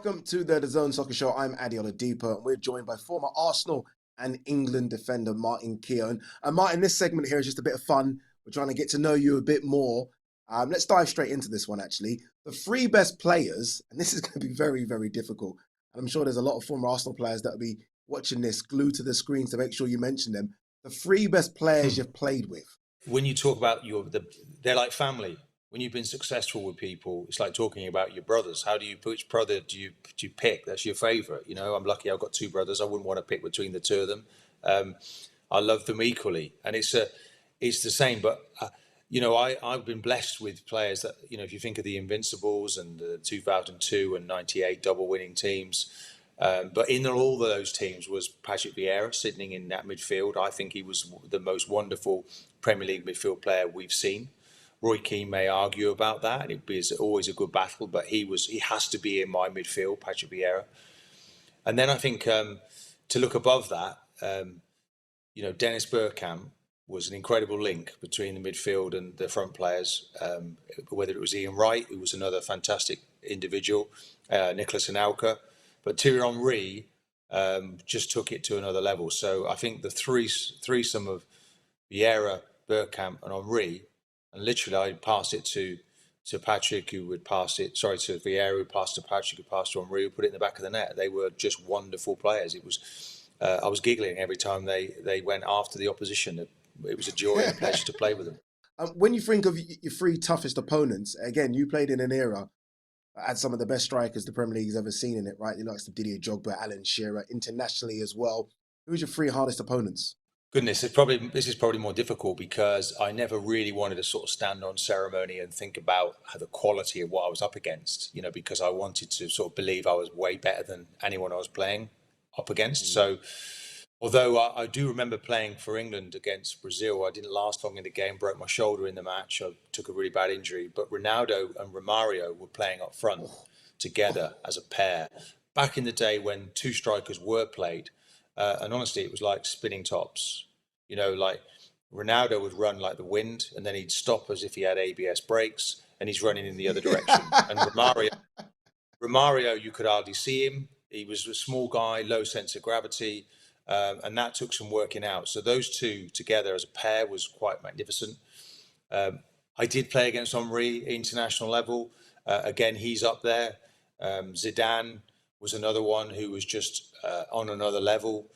Welcome to the DAZN Soccer Show. I'm Adi Oladipo, and we're joined by former Arsenal and England defender Martin Keown. And Martin, this segment here is just a bit of fun. We're trying to get to know you a bit more. Let's dive straight into this one, actually. The three best players, and this is going to be very, very difficult. And I'm sure there's a lot of former Arsenal players that will be watching this, glued to the screens to make sure you mention them. The three best players you've played with. When you talk about they're like family. When you've been successful with people, it's like talking about your brothers. Which brother do you pick? That's your favourite. You know, I'm lucky I've got two brothers. I wouldn't want to pick between the two of them. I love them equally, and it's the same. But I've been blessed with players that, if you think of the Invincibles and the 2002 and 98 double winning teams. But in all of those teams was Patrick Vieira sitting in that midfield. I think he was the most wonderful Premier League midfield player we've seen. Roy Keane may argue about that, and it'd be always a good battle, but he has to be in my midfield, Patrick Vieira. And then I think to look above that, Dennis Bergkamp was an incredible link between the midfield and the front players, whether it was Ian Wright, who was another fantastic individual, Nicolas Anelka, but Thierry Henry just took it to another level. So I think the threesome of Vieira, Bergkamp and Henry, and literally I'd pass it to Patrick, who would pass it, to Vieira, who would pass to Patrick, who passed to Henry, who put it in the back of the net. They were just wonderful players. It was, I was giggling every time they went after the opposition. It was a joy and a pleasure to play with them. When you think of your three toughest opponents, again, you played in an era had some of the best strikers the Premier League's ever seen in it, right? The likes of Didier Drogba, Alan Shearer, internationally as well. Who's your three hardest opponents? Goodness, this is probably more difficult because I never really wanted to sort of stand on ceremony and think about the quality of what I was up against, because I wanted to sort of believe I was way better than anyone I was playing up against. So although I do remember playing for England against Brazil, I didn't last long in the game, broke my shoulder in the match. I took a really bad injury, but Ronaldo and Romario were playing up front together as a pair. Back in the day when two strikers were played, and honestly, it was like spinning tops. Like Ronaldo would run like the wind, and then he'd stop as if he had ABS brakes, and he's running in the other direction. And Romario, you could hardly see him. He was a small guy, low sense of gravity, and that took some working out. So those two together as a pair was quite magnificent. I did play against Henry at international level. Again, he's up there. Zidane was another one who was just on another level.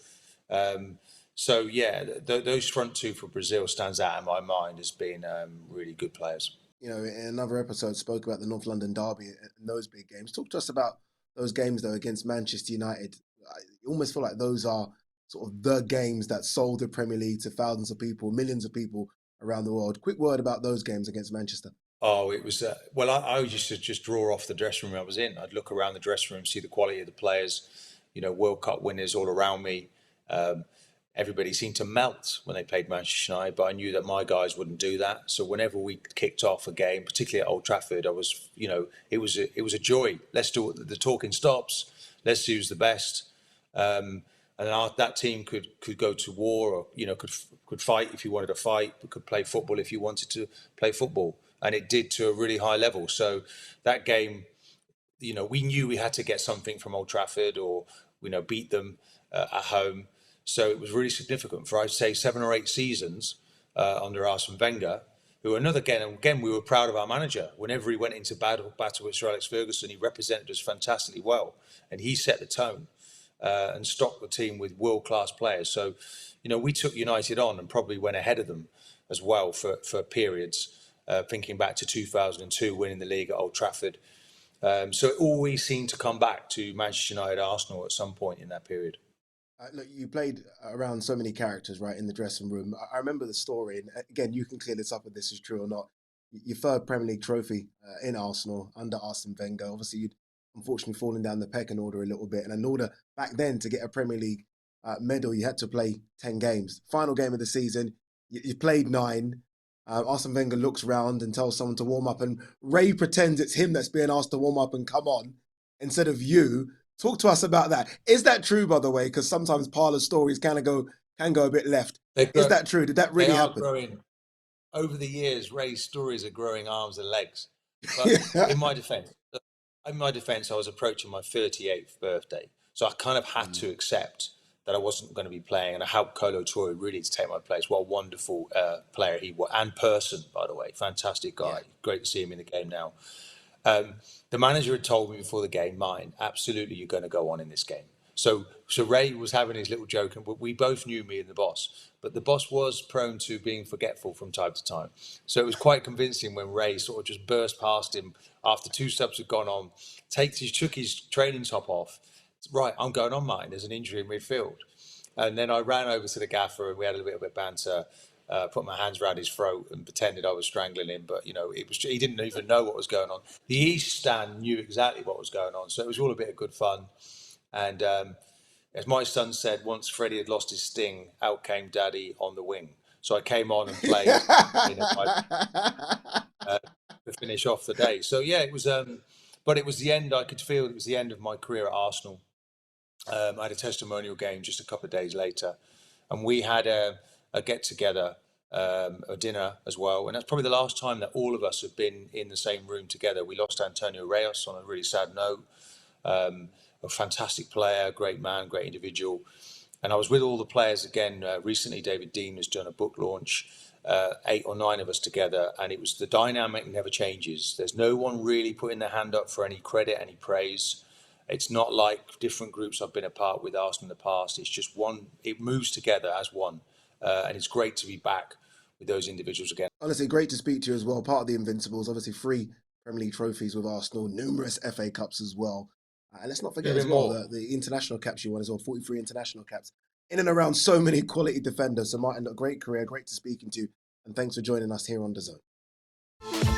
So yeah, those front two for Brazil stands out in my mind as being really good players. In another episode, spoke about the North London derby and those big games. Talk to us about those games though against Manchester United. I almost feel like those are sort of the games that sold the Premier League to thousands of people, millions of people around the world. Quick word about those games against Manchester. Oh, it was I used to just draw off the dressing room I was in. I'd look around the dressing room, see the quality of the players, World Cup winners all around me. Everybody seemed to melt when they played Manchester United, but I knew that my guys wouldn't do that. So whenever we kicked off a game, particularly at Old Trafford, I was, it was a joy. Let's do it. The talking stops. Let's use the best. And that team could go to war, or could fight if you wanted to fight, but could play football if you wanted to play football, and it did to a really high level. So that game, we knew we had to get something from Old Trafford, or beat them at home. So it was really significant for, I'd say, 7 or 8 seasons under Arsene Wenger, who again, we were proud of our manager. Whenever he went into battle with Sir Alex Ferguson, he represented us fantastically well, and he set the tone and stocked the team with world-class players. So, we took United on and probably went ahead of them as well for periods, thinking back to 2002, winning the league at Old Trafford. So it always seemed to come back to Manchester United, Arsenal at some point in that period. Look, you played around so many characters, right, in the dressing room. I remember the story, and again, you can clear this up if this is true or not. Your third Premier League trophy in Arsenal under Arsene Wenger. Obviously, you'd unfortunately fallen down the pecking order a little bit. And in order back then to get a Premier League medal, you had to play 10 games. Final game of the season, you played 9. Arsene Wenger looks round and tells someone to warm up, and Ray pretends it's him that's being asked to warm up and come on instead of you. Talk to us about that. Is that true, by the way? Because sometimes parlour stories can go a bit left. Is that true? Did that really happen? Growing. Over the years, Ray's stories are growing arms and legs. But in my defence, in my defence, I was approaching my 38th birthday, so I kind of had Mm, to accept that I wasn't going to be playing, and I helped Kolo Toure really to take my place. What a wonderful player he was, and person, by the way, fantastic yeah. guy. Great to see him in the game now. Um, the manager had told me before the game, mine, absolutely, you're going to go on in this game. So Ray was having his little joke, and we both knew, me and the boss, but the boss was prone to being forgetful from time to time. So it was quite convincing when Ray sort of just burst past him after two subs had gone on, took his training top off. Right, I'm going on, Martin. There's an injury in midfield. And then I ran over to the gaffer and we had a little bit of banter. Put my hands around his throat and pretended I was strangling him, but it was, he didn't even know what was going on. The East stand knew exactly what was going on, so it was all a bit of good fun. And as my son said, once Freddie had lost his sting, out came Daddy on the wing. So I came on and played in a to finish off the day. So yeah, it was. But it was the end. I could feel it was the end of my career at Arsenal. I had a testimonial game just a couple of days later, and we had a get together, a dinner as well. And that's probably the last time that all of us have been in the same room together. We lost Antonio Reyes on a really sad note. A fantastic player, great man, great individual. And I was with all the players again recently. David Dean has done a book launch, 8 or 9 of us together, and it was, the dynamic never changes. There's no one really putting their hand up for any credit, any praise. It's not like different groups I've been a part with Arsenal in the past. It's just one. It moves together as one, and it's great to be back with those individuals again. Honestly, great to speak to you as well. Part of the Invincibles, obviously 3 Premier League trophies with Arsenal, numerous FA Cups as well. And let's not Could forget have as been well more. the international caps you won as well, 43 international caps. In and around so many quality defenders. So Martin, a great career, great to speaking to you. And thanks for joining us here on DAZN.